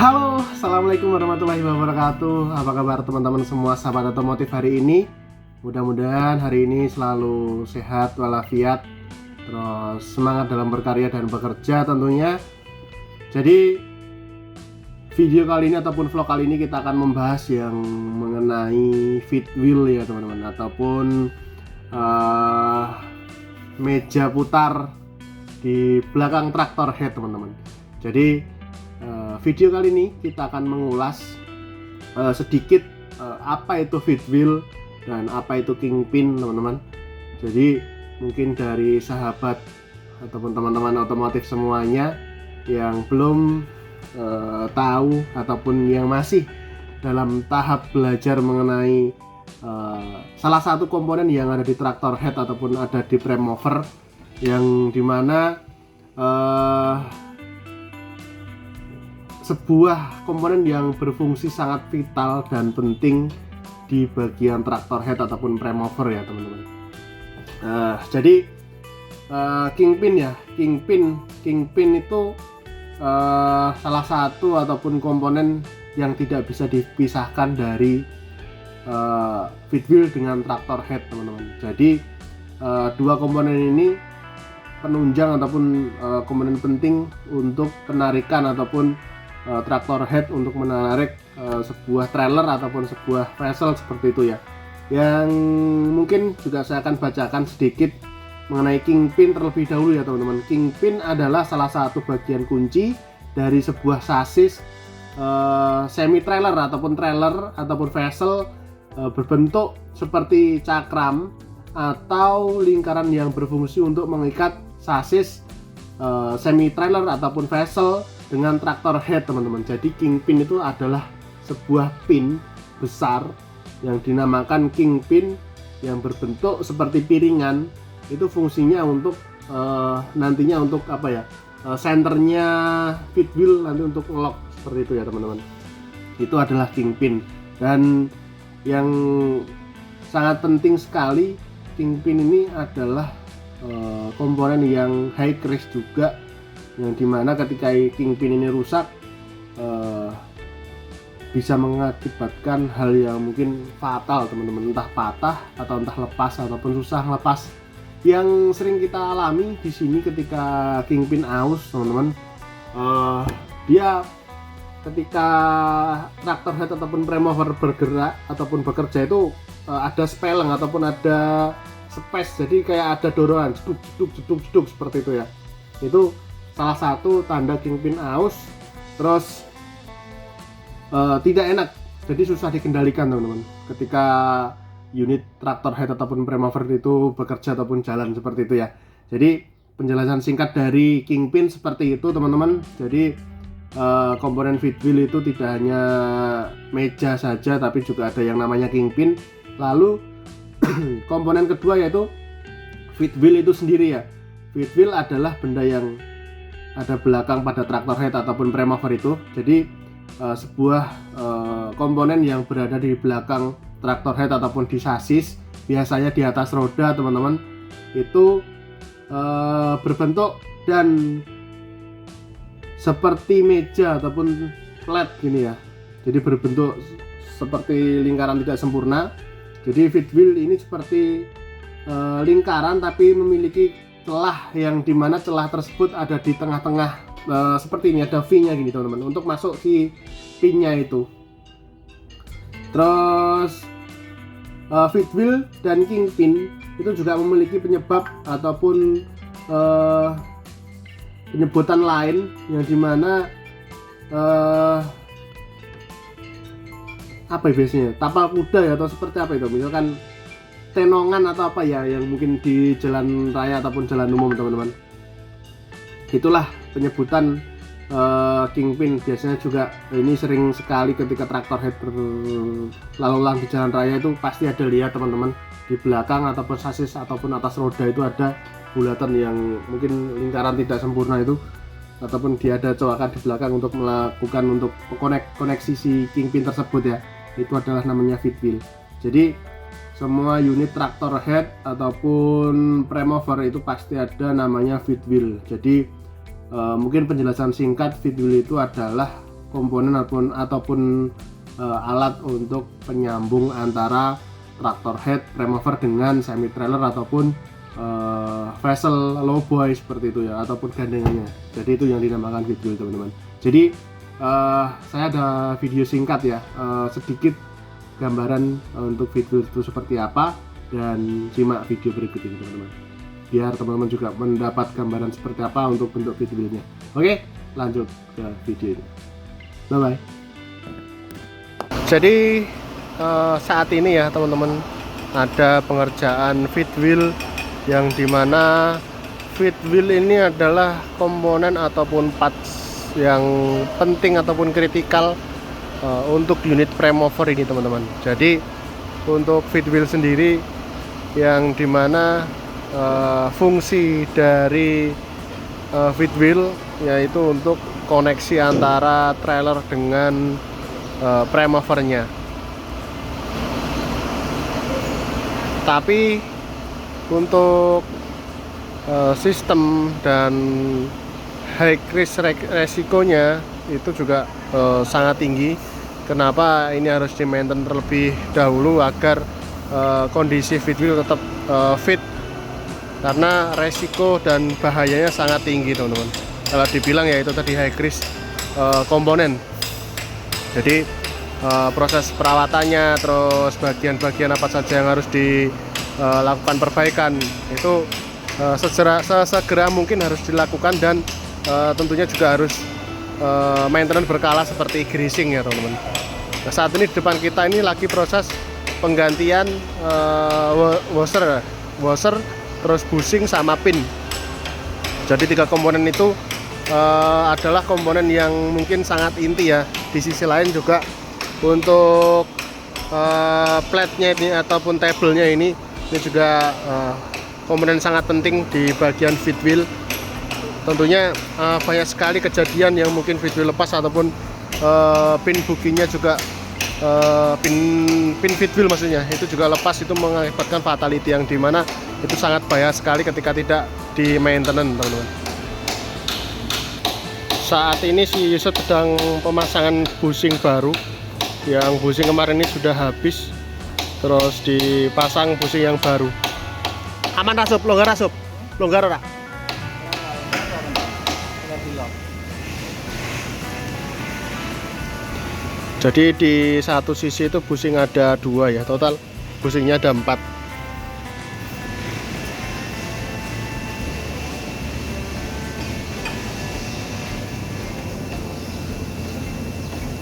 Halo, assalamualaikum warahmatullahi wabarakatuh. Apa kabar teman-teman semua sahabat otomotif hari ini? Mudah-mudahan hari ini selalu sehat walafiat, terus semangat dalam berkarya dan bekerja tentunya. Jadi video kali ini ataupun vlog kali ini kita akan membahas yang mengenai fifth wheel ya teman-teman, ataupun meja putar di belakang traktor head teman-teman. Jadi video kali ini kita akan mengulas sedikit apa itu fifth wheel dan apa itu kingpin teman-teman. Jadi mungkin dari sahabat ataupun teman-teman otomotif semuanya yang belum tahu ataupun yang masih dalam tahap belajar mengenai salah satu komponen yang ada di traktor head ataupun ada di prime mover, yang dimana sebuah komponen yang berfungsi sangat vital dan penting di bagian traktor head ataupun prime mover ya teman-teman. Jadi kingpin ya, kingpin itu salah satu ataupun komponen yang tidak bisa dipisahkan dari fifth wheel dengan traktor head teman-teman. Jadi dua komponen ini penunjang ataupun komponen penting untuk penarikan ataupun traktor head untuk menarik sebuah trailer ataupun sebuah vessel seperti itu ya. Yang mungkin juga saya akan bacakan sedikit mengenai kingpin terlebih dahulu ya teman-teman. Kingpin adalah salah satu bagian kunci dari sebuah sasis semi trailer ataupun vessel berbentuk seperti cakram atau lingkaran yang berfungsi untuk mengikat sasis semi trailer ataupun vessel dengan traktor head teman-teman. Jadi kingpin itu adalah sebuah pin besar yang dinamakan kingpin yang berbentuk seperti piringan. Itu fungsinya untuk nantinya untuk apa ya, senternya fifth wheel nanti untuk lock seperti itu ya teman-teman. Itu adalah kingpin, dan yang sangat penting sekali, kingpin ini adalah komponen yang high risk juga, yang dimana ketika kingpin ini rusak bisa mengakibatkan hal yang mungkin fatal teman-teman, entah patah atau entah lepas ataupun susah lepas. Yang sering kita alami di sini ketika kingpin aus teman-teman, dia ketika traktor head ataupun prime mover bergerak ataupun bekerja itu ada speleng ataupun ada space, jadi kayak ada dorongan jeduk seperti itu ya. Itu salah satu tanda kingpin aus, terus tidak enak, jadi susah dikendalikan teman-teman ketika unit traktor head ataupun prime mover itu bekerja ataupun jalan seperti itu ya. Jadi penjelasan singkat dari kingpin seperti itu teman-teman. Jadi komponen fifth wheel itu tidak hanya meja saja, tapi juga ada yang namanya kingpin. Lalu komponen kedua yaitu fifth wheel itu sendiri ya. Fifth wheel adalah benda yang ada belakang pada traktor head ataupun prime mover itu. Jadi sebuah komponen yang berada di belakang traktor head ataupun di sasis, biasanya di atas roda teman-teman, itu berbentuk dan seperti meja ataupun flat gini ya. Jadi berbentuk seperti lingkaran tidak sempurna. Jadi fifth wheel ini seperti lingkaran tapi memiliki celah, yang dimana celah tersebut ada di tengah-tengah seperti ini, ada V-nya gini teman-teman, untuk masuk si pin-nya itu. Terus fifth wheel dan kingpin itu juga memiliki penyebab ataupun penyebutan lain, yang dimana apa ya biasanya, tapal kuda ya, atau seperti apa itu, misalkan tenongan atau apa ya, yang mungkin di jalan raya ataupun jalan umum teman-teman. Itulah penyebutan kingpin. Biasanya juga ini sering sekali ketika traktor head berlalu lalang di jalan raya itu pasti ada lihat teman-teman, di belakang ataupun sasis ataupun atas roda itu ada bulatan yang mungkin lingkaran tidak sempurna itu, ataupun dia ada coakan di belakang untuk melakukan untuk koneksi si kingpin tersebut ya. Itu adalah namanya fifth wheel. Jadi semua unit traktor head ataupun prime mover itu pasti ada namanya fifth wheel. Jadi mungkin penjelasan singkat, fifth wheel itu adalah komponen ataupun alat untuk penyambung antara traktor head remover dengan semi trailer ataupun vessel lowboy seperti itu ya, ataupun gandengannya. Jadi itu yang dinamakan feed wheel teman-teman. Jadi saya ada video singkat ya, sedikit gambaran untuk feed wheel itu seperti apa, dan simak video berikut ini teman-teman, biar teman-teman juga mendapat gambaran seperti apa untuk bentuk feed wheelnya. Oke, lanjut ke video ini. Bye bye. Jadi saat ini ya teman-teman, ada pengerjaan feed wheel yang dimana feed wheel ini adalah komponen ataupun parts yang penting ataupun kritikal untuk unit premover ini teman-teman. Jadi untuk feed wheel sendiri yang dimana fungsi dari feed wheel yaitu untuk koneksi antara trailer dengan premovernya. Tapi untuk sistem dan high risk resikonya itu juga sangat tinggi. Kenapa ini harus di maintain terlebih dahulu agar kondisi feed wheel tetap fit, karena resiko dan bahayanya sangat tinggi teman-teman. Kalau dibilang ya itu tadi high risk komponen. Jadi proses perawatannya, terus bagian-bagian apa saja yang harus dilakukan perbaikan itu sesegera mungkin harus dilakukan, dan tentunya juga harus maintenance berkala seperti greasing ya teman-teman. Nah, saat ini di depan kita ini lagi proses penggantian washer, terus bushing sama pin. Jadi 3 komponen itu adalah komponen yang mungkin sangat inti ya. Di sisi lain juga untuk plate-nya ini ataupun table-nya ini juga komponen sangat penting di bagian feed wheel. Tentunya banyak sekali kejadian yang mungkin feed wheel lepas ataupun pin bukinya juga pin feed wheel maksudnya itu juga lepas, itu mengakibatkan fatality yang dimana itu sangat bahaya sekali ketika tidak di maintenance teman-teman. Saat ini si Yusuf sedang pemasangan bushing baru. Yang bushing kemarin ini sudah habis, terus dipasang bushing yang baru. Aman rasup, longgar rasup, longgar ora? Jadi di satu sisi itu bushing ada 2 ya, total bushingnya ada 4.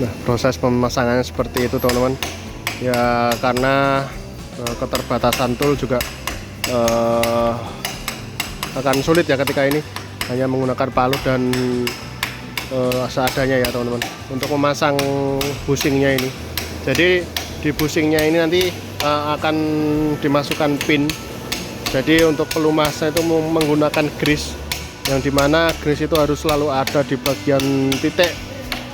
Nah, proses pemasangannya seperti itu teman-teman ya, karena keterbatasan tool juga akan sulit ya ketika ini hanya menggunakan palu dan seadanya ya teman-teman untuk memasang bushingnya ini. Jadi di bushingnya ini nanti akan dimasukkan pin. Jadi untuk pelumasnya itu menggunakan grease, yang dimana grease itu harus selalu ada di bagian titik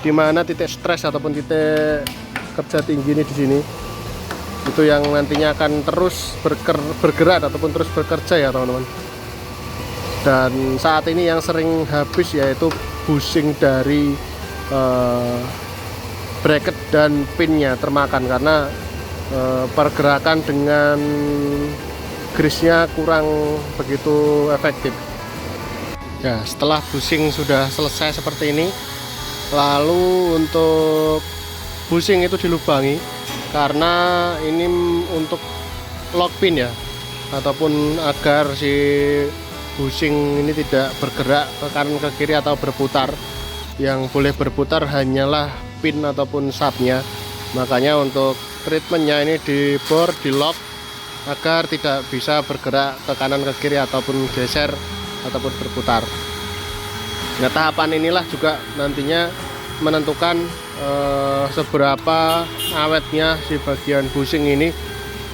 dimana titik stres ataupun titik kerja tinggi ini di sini, itu yang nantinya akan terus bergerak ataupun terus bekerja ya teman-teman. Dan saat ini yang sering habis yaitu bushing dari bracket dan pinnya termakan karena pergerakan dengan grease-nya kurang begitu efektif. Ya, setelah bushing sudah selesai seperti ini, lalu untuk bushing itu dilubangi karena ini untuk lock pin ya, ataupun agar si bushing ini tidak bergerak ke kanan ke kiri atau berputar. Yang boleh berputar hanyalah pin ataupun subnya. Makanya untuk treatmentnya ini di bor, di lock agar tidak bisa bergerak ke kanan ke kiri ataupun geser ataupun berputar. Nah, tahapan inilah juga nantinya menentukan seberapa awetnya si bagian bushing ini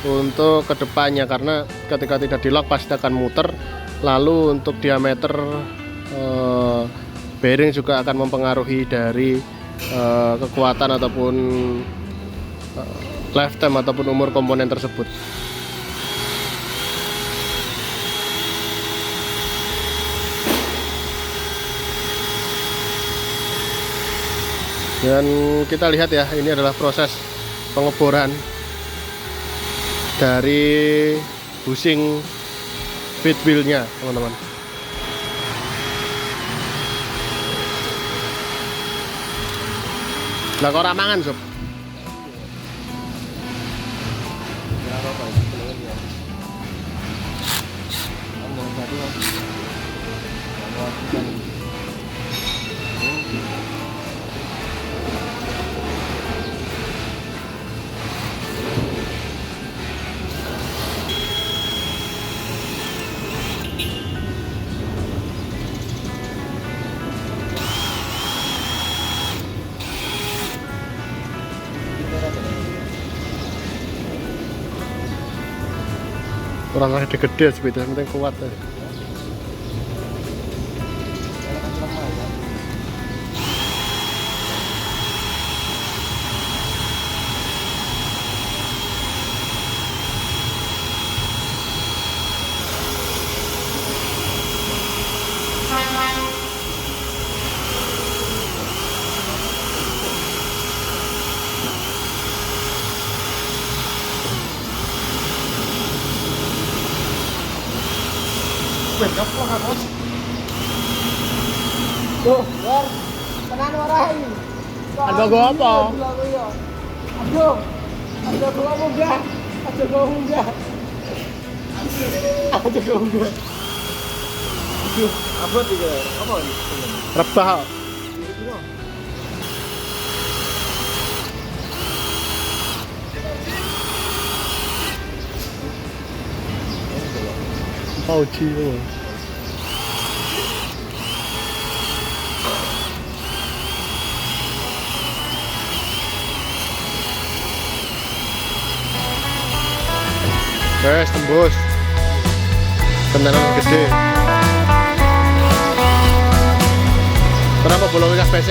untuk kedepannya, karena ketika tidak di lock pasti akan muter. Lalu untuk diameter bearing juga akan mempengaruhi dari kekuatan ataupun lifetime ataupun umur komponen tersebut. Dan kita lihat ya, ini adalah proses pengeboran dari bushing feed wheel-nya, teman-teman. Lah kok ora mangan, Sob? Kurang gede-gede sepeda, penting kuat ya. Tuh, war, tenan warai. Ada gua apa? Aduh, ada gua munggah, ada gua munggah. Ada gua munggah. Aduh, abot iki. Apa ini? Rebah. Pauci loh. Guys, tembus. Kendaraan gede. Kenapa bolong ikas PC?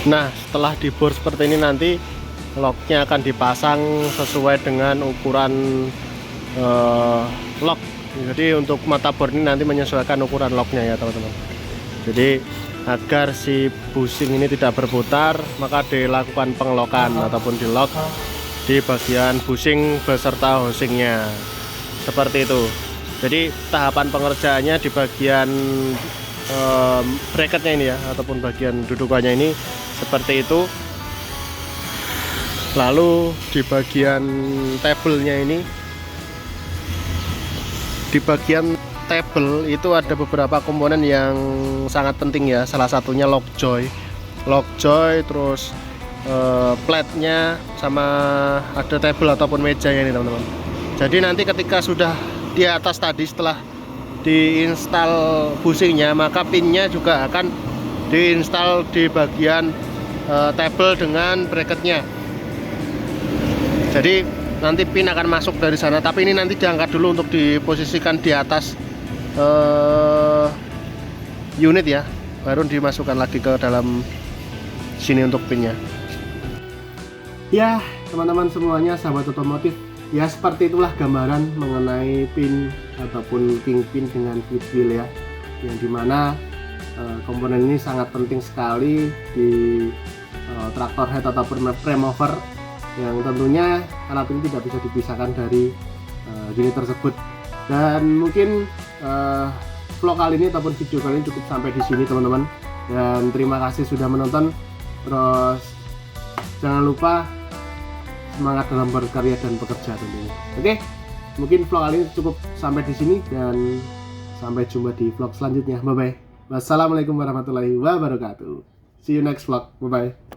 Nah, setelah dibor seperti ini nanti locknya akan dipasang sesuai dengan ukuran lock. Jadi untuk mata bor ini nanti menyesuaikan ukuran locknya ya teman-teman. Jadi agar si bushing ini tidak berputar, maka dilakukan pengelokan ataupun di lock di bagian bushing beserta housingnya seperti itu. Jadi tahapan pengerjaannya di bagian bracketnya ini ya, ataupun bagian dudukannya ini seperti itu. Lalu di bagian tabelnya ini, di bagian tabel itu ada beberapa komponen yang sangat penting ya. Salah satunya lockjoy, terus plate-nya, sama ada tabel ataupun mejanya ini teman-teman. Jadi nanti ketika sudah di atas tadi, setelah diinstal bushingnya, maka pinnya juga akan diinstal di bagian tabel dengan bracketnya. Jadi nanti pin akan masuk dari sana, tapi ini nanti diangkat dulu untuk diposisikan di atas unit ya, baru dimasukkan lagi ke dalam sini untuk pinnya. Ya teman-teman semuanya, sahabat otomotif, ya seperti itulah gambaran mengenai pin ataupun kingpin dengan fifth wheel ya, yang dimana komponen ini sangat penting sekali di traktor head ataupun remover, yang tentunya alat ini tidak bisa dipisahkan dari unit tersebut. Dan mungkin vlog kali ini ataupun video kali ini cukup sampai di sini teman-teman, dan terima kasih sudah menonton. Terus jangan lupa semangat dalam berkarya dan bekerja tentunya. Oke, mungkin vlog kali ini cukup sampai di sini, dan sampai jumpa di vlog selanjutnya. Bye bye. Wassalamualaikum warahmatullahi wabarakatuh. See you next vlog. Bye bye.